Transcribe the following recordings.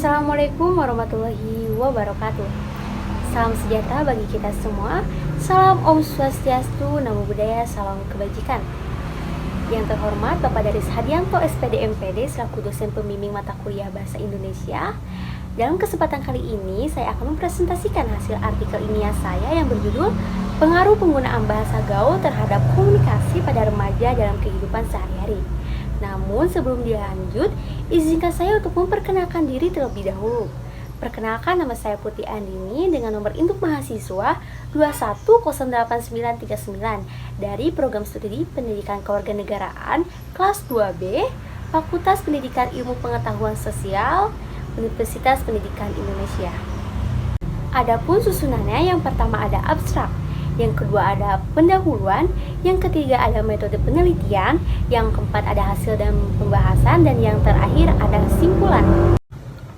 Assalamualaikum warahmatullahi wabarakatuh. Salam sejahtera bagi kita semua. Salam Om Swastiastu, Namo Buddhaya, salam kebajikan. Yang terhormat Bapak Daris Hadianto SPD MPD selaku dosen pembimbing mata kuliah Bahasa Indonesia. Dalam kesempatan kali ini saya akan mempresentasikan hasil artikel ilmiah saya yang berjudul Pengaruh Penggunaan Bahasa Gaul Terhadap Komunikasi pada Remaja dalam Kehidupan Sehari-hari. Namun sebelum dilanjut, izinkan saya untuk memperkenalkan diri terlebih dahulu. Perkenalkan, nama saya Putri Andini dengan nomor induk mahasiswa 21089939 dari Program Studi Pendidikan Kewarganegaraan kelas 2B, Fakultas Pendidikan Ilmu Pengetahuan Sosial, Universitas Pendidikan Indonesia. Adapun susunannya, yang pertama ada abstrak, yang kedua ada pendahuluan, yang ketiga ada metode penelitian, yang keempat ada hasil dan pembahasan, dan yang terakhir ada kesimpulan.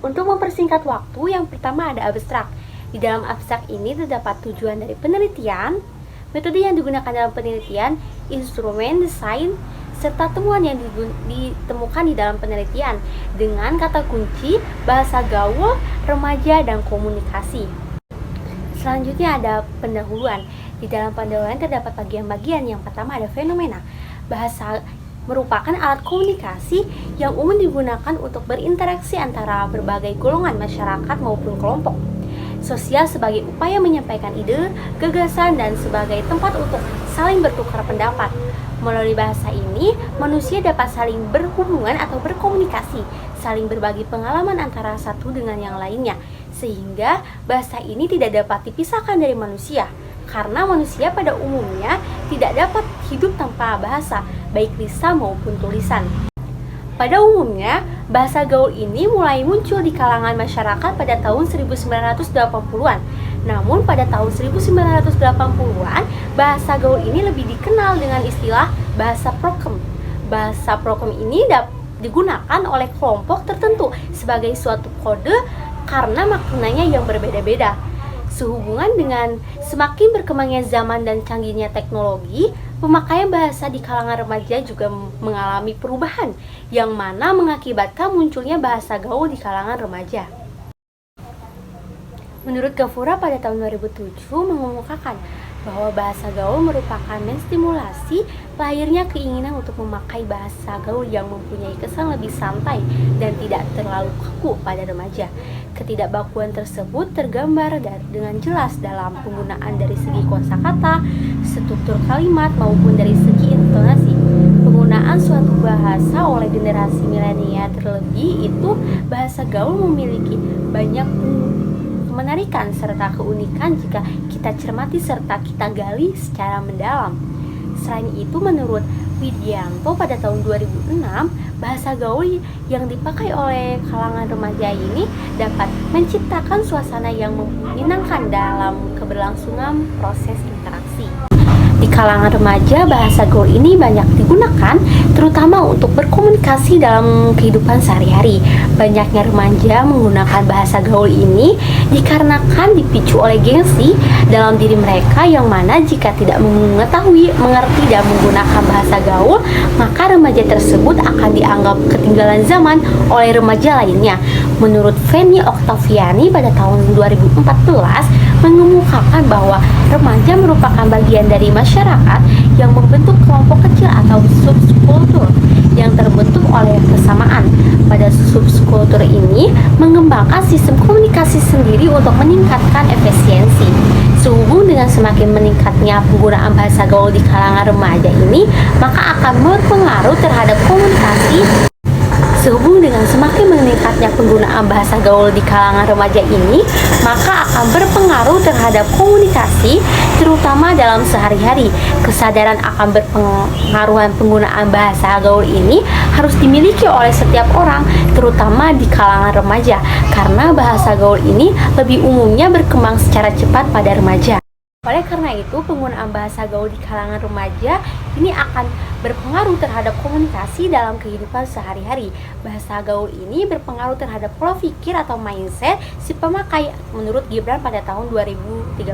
Untuk mempersingkat waktu, yang pertama ada abstrak. Di dalam abstrak ini terdapat tujuan dari penelitian, metode yang digunakan dalam penelitian, instrumen, desain, serta temuan yang ditemukan di dalam penelitian dengan kata kunci bahasa gaul, remaja, dan komunikasi. Selanjutnya ada pendahuluan. Di dalam pendahuluan terdapat bagian-bagian. Yang pertama ada fenomena. Bahasa merupakan alat komunikasi yang umum digunakan untuk berinteraksi antara berbagai golongan masyarakat maupun kelompok. Sosial sebagai upaya menyampaikan ide, gagasan, dan sebagai tempat untuk saling bertukar pendapat. Melalui bahasa ini, manusia dapat saling berhubungan atau berkomunikasi, saling berbagi pengalaman antara satu dengan yang lainnya, sehingga bahasa ini tidak dapat dipisahkan dari manusia, karena manusia pada umumnya tidak dapat hidup tanpa bahasa, baik lisan maupun tulisan. Pada umumnya, bahasa gaul ini mulai muncul di kalangan masyarakat pada tahun 1980-an. Namun pada tahun 1980-an, bahasa gaul ini lebih dikenal dengan istilah bahasa prokem. Bahasa prokem ini digunakan oleh kelompok tertentu sebagai suatu kode karena maknanya yang berbeda-beda. Sehubungan dengan semakin berkembangnya zaman dan canggihnya teknologi, pemakaian bahasa di kalangan remaja juga mengalami perubahan, yang mana mengakibatkan munculnya bahasa gaul di kalangan remaja. Menurut Gafura pada tahun 2007 mengemukakan bahwa bahasa gaul merupakan menstimulasi lahirnya keinginan untuk memakai bahasa gaul yang mempunyai kesan lebih santai dan tidak terlalu kaku pada remaja. Ketidakbakuan tersebut tergambar dengan jelas dalam penggunaan dari segi kosakata, struktur kalimat, maupun dari segi intonasi. Penggunaan suatu bahasa oleh generasi milenial terlebih itu, bahasa gaul memiliki banyak kemenarikan serta keunikan jika kita cermati serta kita gali secara mendalam. Selain itu, menurut Widianto pada tahun 2006, bahasa gaul yang dipakai oleh kalangan remaja ini dapat menciptakan suasana yang menyenangkan dalam keberlangsungan proses interaksi. Di kalangan remaja, bahasa gaul ini banyak digunakan terutama untuk berkomunikasi dalam kehidupan sehari-hari. Banyaknya remaja menggunakan bahasa gaul ini dikarenakan dipicu oleh gengsi dalam diri mereka, yang mana jika tidak mengetahui, mengerti, dan menggunakan bahasa gaul, maka remaja tersebut akan dianggap ketinggalan zaman oleh remaja lainnya. Menurut Fanny Oktaviani pada tahun 2014 mengemukakan bahwa remaja merupakan bagian dari masyarakat yang membentuk kelompok kecil atau subkultur yang terbentuk oleh kesamaan. Pada subkultur ini mengembangkan sistem komunikasi sendiri untuk meningkatkan efisiensi. Sehubung dengan semakin meningkatnya penggunaan bahasa gaul di kalangan remaja ini, maka akan berpengaruh terhadap komunikasi. Sehubung dengan semakin meningkatnya penggunaan bahasa gaul di kalangan remaja ini, maka akan berpengaruh terhadap komunikasi, terutama dalam sehari-hari. Kesadaran akan berpengaruhan penggunaan bahasa gaul ini harus dimiliki oleh setiap orang, terutama di kalangan remaja, karena bahasa gaul ini lebih umumnya berkembang secara cepat pada remaja. Oleh karena itu, penggunaan bahasa gaul di kalangan remaja ini akan berpengaruh terhadap komunikasi dalam kehidupan sehari-hari. Bahasa gaul ini berpengaruh terhadap pola pikir atau mindset si pemakai menurut Gibran pada tahun 2013.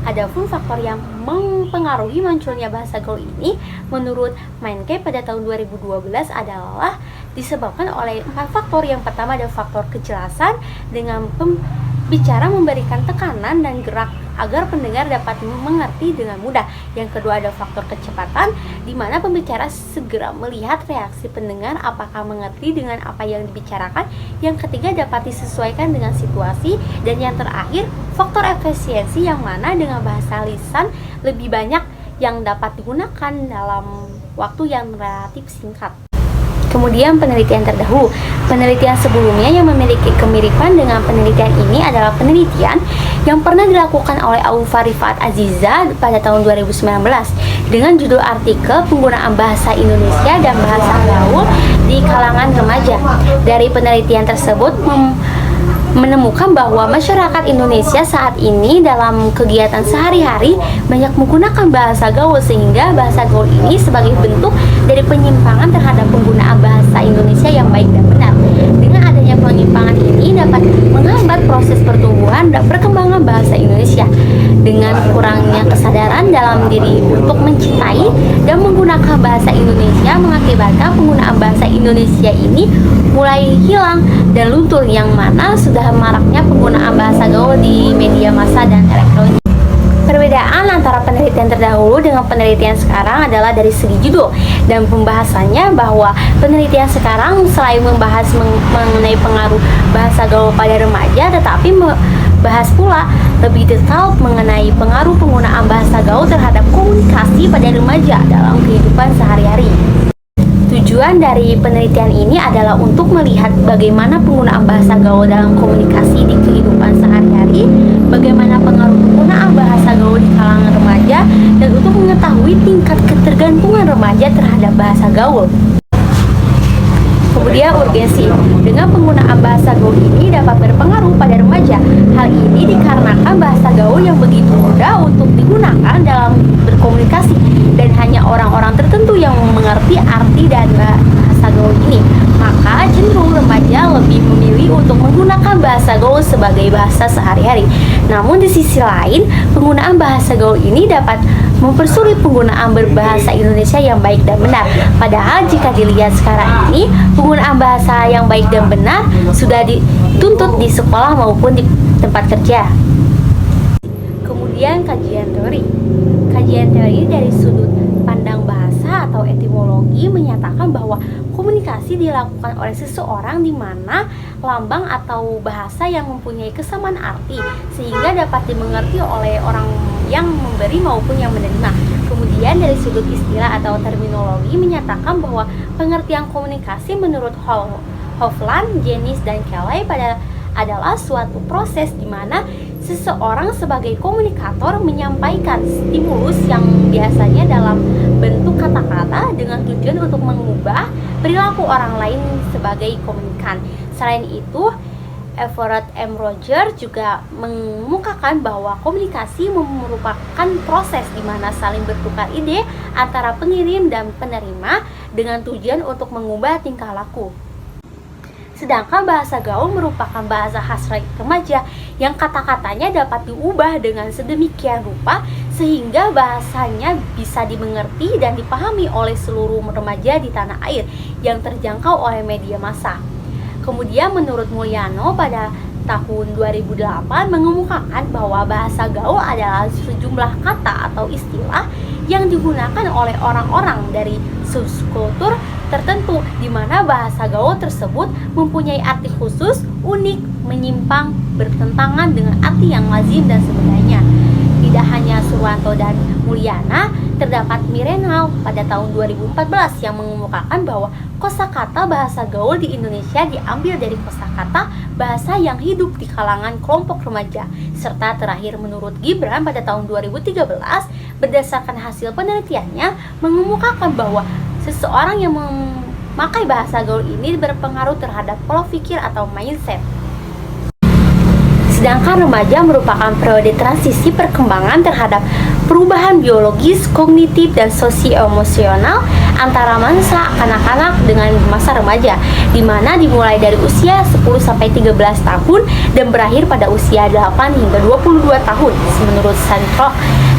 Adapun faktor yang mempengaruhi munculnya bahasa gaul ini menurut Mindcap pada tahun 2012 adalah disebabkan oleh 4 faktor. Yang pertama ada faktor kejelasan, dengan pembicara memberikan tekanan dan gerak agar pendengar dapat mengerti dengan mudah. Yang kedua ada faktor kecepatan, di mana pembicara segera melihat reaksi pendengar apakah mengerti dengan apa yang dibicarakan. Yang ketiga dapat disesuaikan dengan situasi. Dan yang terakhir faktor efisiensi, yang mana dengan bahasa lisan lebih banyak yang dapat digunakan dalam waktu yang relatif singkat. Kemudian penelitian terdahulu. Penelitian sebelumnya yang memiliki kemiripan dengan penelitian ini adalah penelitian yang pernah dilakukan oleh Aufa Rifat Aziza pada tahun 2019 dengan judul artikel penggunaan bahasa Indonesia dan bahasa gaul di kalangan remaja. Dari penelitian tersebut menemukan bahwa masyarakat Indonesia saat ini dalam kegiatan sehari-hari banyak menggunakan bahasa gaul, sehingga bahasa gaul ini sebagai bentuk dari penyimpangan terhadap penggunaan bahasa Indonesia yang baik dan benar. Dengan adanya penyimpangan ini dapat menghambat proses pertumbuhan dan perkembangan bahasa Indonesia. Dengan kurangnya kesadaran dalam diri untuk mencintai dan menggunakan bahasa Indonesia mengakibatkan penggunaan bahasa Indonesia ini mulai hilang dan luntur, yang mana sudah maraknya penggunaan bahasa gaul di media massa dan elektronik. Perbedaan antara penelitian terdahulu dengan penelitian sekarang adalah dari segi judul dan pembahasannya, bahwa penelitian sekarang selain membahas mengenai pengaruh bahasa gaul pada remaja, tetapi membahas pula lebih detail mengenai pengaruh penggunaan bahasa gaul terhadap komunikasi pada remaja dalam kehidupan sehari-hari. Tujuan dari penelitian ini adalah untuk melihat bagaimana penggunaan bahasa gaul dalam komunikasi di kehidupan sehari-hari, bagaimana pengaruh penggunaan bahasa gaul di kalangan remaja, dan untuk mengetahui tingkat ketergantungan remaja terhadap bahasa gaul. Kemudian urgensi. Dengan penggunaan bahasa gaul ini dapat berpengaruh pada remaja. Hal ini dikarenakan bahasa gaul yang begitu mudah untuk digunakan dalam berkomunikasi, dan hanya orang-orang tertentu yang mengerti arti dan bahasa gaul ini. Maka cenderung remaja lebih memilih untuk menggunakan bahasa gaul sebagai bahasa sehari-hari. Namun di sisi lain, penggunaan bahasa gaul ini dapat mempersulit penggunaan berbahasa Indonesia yang baik dan benar. Padahal jika dilihat sekarang ini, penggunaan bahasa yang baik dan benar sudah dituntut di sekolah maupun di tempat kerja. Kemudian kajian teori. Kajian teori dari sudut pandang bahasa atau etimologi menyatakan bahwa komunikasi dilakukan oleh seseorang di mana lambang atau bahasa yang mempunyai kesamaan arti sehingga dapat dimengerti oleh orang yang memberi maupun yang menerima. Kemudian dari sudut istilah atau terminologi menyatakan bahwa pengertian komunikasi menurut Hofland, Jennings, dan Kelly adalah suatu proses di mana seseorang sebagai komunikator menyampaikan stimulus yang biasanya dalam bentuk kata-kata dengan tujuan untuk mengubah perilaku orang lain sebagai komunikan. Selain itu, Everett M. Rogers juga mengemukakan bahwa komunikasi merupakan proses di mana saling bertukar ide antara pengirim dan penerima dengan tujuan untuk mengubah tingkah laku. Sedangkan bahasa gaul merupakan bahasa khas remaja yang kata-katanya dapat diubah dengan sedemikian rupa sehingga bahasanya bisa dimengerti dan dipahami oleh seluruh remaja di tanah air yang terjangkau oleh media massa. Kemudian menurut Mulyano pada tahun 2008 mengemukakan bahwa bahasa gaul adalah sejumlah kata atau istilah yang digunakan oleh orang-orang dari subkultur tertentu di mana bahasa gaul tersebut mempunyai arti khusus, unik, menyimpang, bertentangan dengan arti yang lazim dan sebagainya. Tidak hanya Surwanto dan Mulyana, terdapat Mirenal pada tahun 2014 yang mengemukakan bahwa kosakata bahasa gaul di Indonesia diambil dari kosakata bahasa yang hidup di kalangan kelompok remaja. Serta terakhir menurut Gibran pada tahun 2013 berdasarkan hasil penelitiannya mengemukakan bahwa seseorang yang memakai bahasa gaul ini berpengaruh terhadap pola pikir atau mindset. Sedangkan remaja merupakan periode transisi perkembangan terhadap perubahan biologis, kognitif, dan sosio-emosional antara masa kanak-kanak dengan masa remaja, di mana dimulai dari usia 10-13 tahun dan berakhir pada usia 8 hingga 22 tahun menurut Sandrock.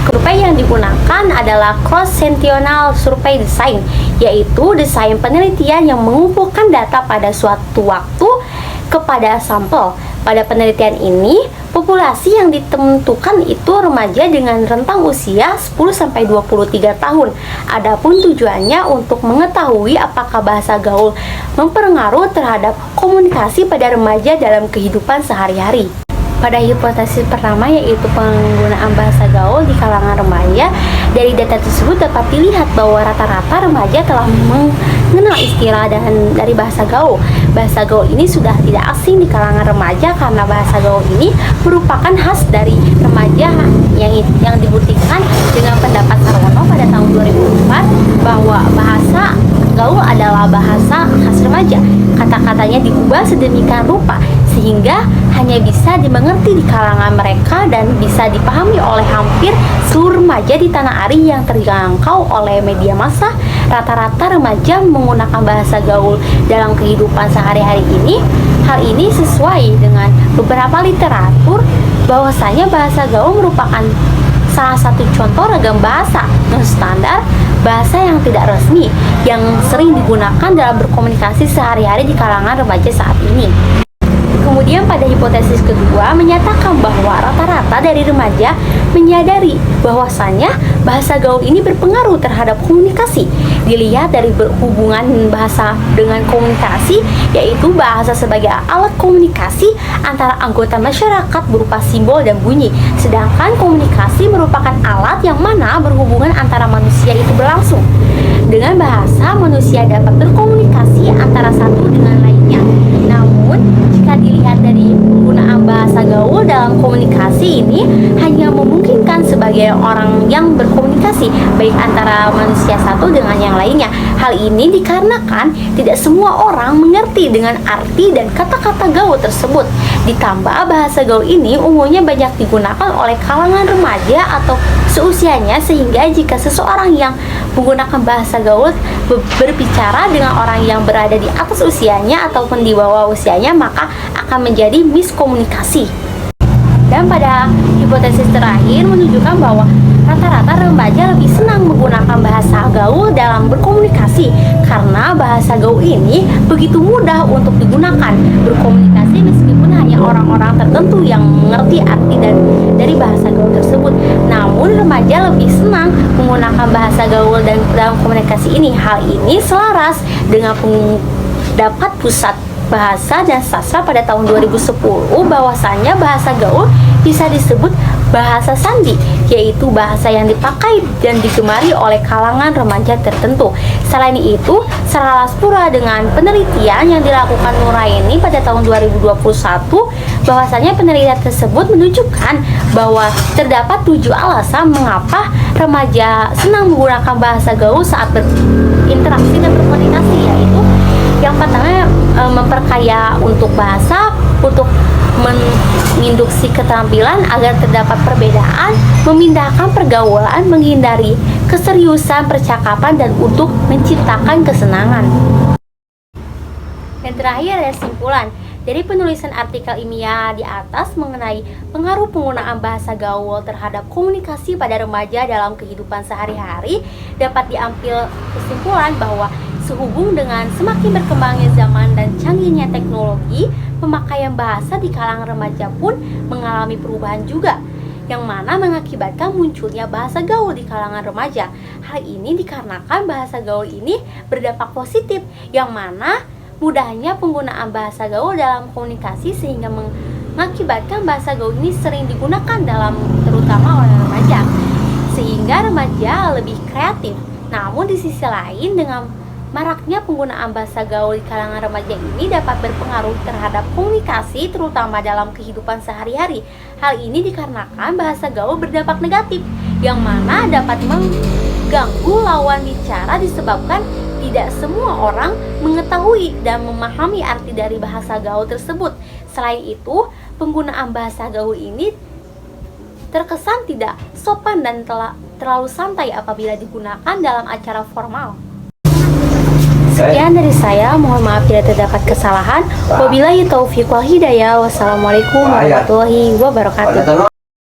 Survei yang digunakan adalah cross-sectional survey design, yaitu desain penelitian yang mengumpulkan data pada suatu waktu kepada sampel. Pada penelitian ini, populasi yang ditentukan itu remaja dengan rentang usia 10-23 tahun. Adapun tujuannya untuk mengetahui apakah bahasa gaul mempengaruhi terhadap komunikasi pada remaja dalam kehidupan sehari-hari. Pada hipotesis pertama, yaitu penggunaan bahasa gaul di kalangan remaja, dari data tersebut dapat dilihat bahwa rata-rata remaja telah mengenal istilah dari bahasa gaul. Bahasa gaul ini sudah tidak asing di kalangan remaja karena bahasa gaul ini merupakan khas dari remaja yang dibuktikan dengan pendapat Sarwono pada tahun 2004 bahwa bahasa gaul adalah bahasa khas remaja. Kata-katanya diubah sedemikian rupa sehingga hanya bisa dimengerti di kalangan mereka dan bisa dipahami oleh hampir seluruh remaja di tanah air yang terjangkau oleh media massa. Rata-rata remaja menggunakan bahasa gaul dalam kehidupan sehari-hari ini. Hal ini sesuai dengan beberapa literatur bahwasanya bahasa gaul merupakan salah satu contoh ragam bahasa non-standar, bahasa yang tidak resmi yang sering digunakan dalam berkomunikasi sehari-hari di kalangan remaja saat ini. Kemudian pada hipotesis kedua menyatakan bahwa rata-rata dari remaja menyadari bahwasannya bahasa gaul ini berpengaruh terhadap komunikasi. Dilihat dari berhubungan bahasa dengan komunikasi, yaitu bahasa sebagai alat komunikasi antara anggota masyarakat berupa simbol dan bunyi. Sedangkan komunikasi merupakan alat yang mana berhubungan antara manusia itu berlangsung. Dengan bahasa, manusia dapat berkomunikasi antara satu dengan lainnya. Namun, jika dilihat dari penggunaan bahasa gaul dalam komunikasi ini hanya memungkinkan sebagai orang yang berkomunikasi baik antara manusia satu dengan yang lainnya. Hal ini dikarenakan tidak semua orang mengerti dengan arti dan kata-kata gaul tersebut. Ditambah bahasa gaul ini umumnya banyak digunakan oleh kalangan remaja atau seusianya, sehingga jika seseorang yang menggunakan bahasa gaul berbicara dengan orang yang berada di atas usianya ataupun di bawah usianya, maka akan menjadi miskomunikasi. Dan pada hipotesis terakhir menunjukkan bahwa rata-rata remaja lebih senang menggunakan bahasa gaul dalam berkomunikasi karena bahasa gaul ini begitu mudah untuk digunakan berkomunikasi meskipun hanya orang-orang tertentu yang mengerti arti dari bahasa gaul tersebut. Namun remaja lebih senang menggunakan bahasa gaul dan dalam komunikasi ini. Hal ini selaras dengan pendapat Pusat Bahasa dan Sastra pada tahun 2010 bahwasanya bahasa gaul bisa disebut bahasa sandi, yaitu bahasa yang dipakai dan digemari oleh kalangan remaja tertentu. Selain itu, selaras pula dengan penelitian yang dilakukan Nuraini pada tahun 2021 bahwasanya penelitian tersebut menunjukkan bahwa terdapat 7 alasan mengapa remaja senang menggunakan bahasa gaul saat berinteraksi dan berkomunikasi, yaitu yang pertama memperkaya untuk bahasa, untuk menginduksi keterampilan agar terdapat perbedaan, memindahkan pergaulan, menghindari keseriusan percakapan, dan untuk menciptakan kesenangan. Dan terakhir ada kesimpulan. Dari penulisan artikel ilmiah di atas mengenai pengaruh penggunaan bahasa gaul terhadap komunikasi pada remaja dalam kehidupan sehari-hari, dapat diambil kesimpulan bahwa sehubung dengan semakin berkembangnya zaman dan canggihnya teknologi, pemakaian bahasa di kalangan remaja pun mengalami perubahan juga, yang mana mengakibatkan munculnya bahasa gaul di kalangan remaja. Hal ini dikarenakan bahasa gaul ini berdampak positif, yang mana mudahnya penggunaan bahasa gaul dalam komunikasi sehingga mengakibatkan bahasa gaul ini sering digunakan terutama oleh remaja, sehingga remaja lebih kreatif. Namun di sisi lain, dengan maraknya penggunaan bahasa gaul di kalangan remaja ini dapat berpengaruh terhadap komunikasi terutama dalam kehidupan sehari-hari. Hal ini dikarenakan bahasa gaul berdampak negatif, yang mana dapat mengganggu lawan bicara disebabkan tidak semua orang mengetahui dan memahami arti dari bahasa gaul tersebut. Selain itu, penggunaan bahasa gaul ini terkesan tidak sopan dan terlalu santai apabila digunakan dalam acara formal. Sekian dari saya, mohon maaf bila terdapat kesalahan. Wabillahi taufiq wal hidayah. Wassalamualaikum warahmatullahi wabarakatuh.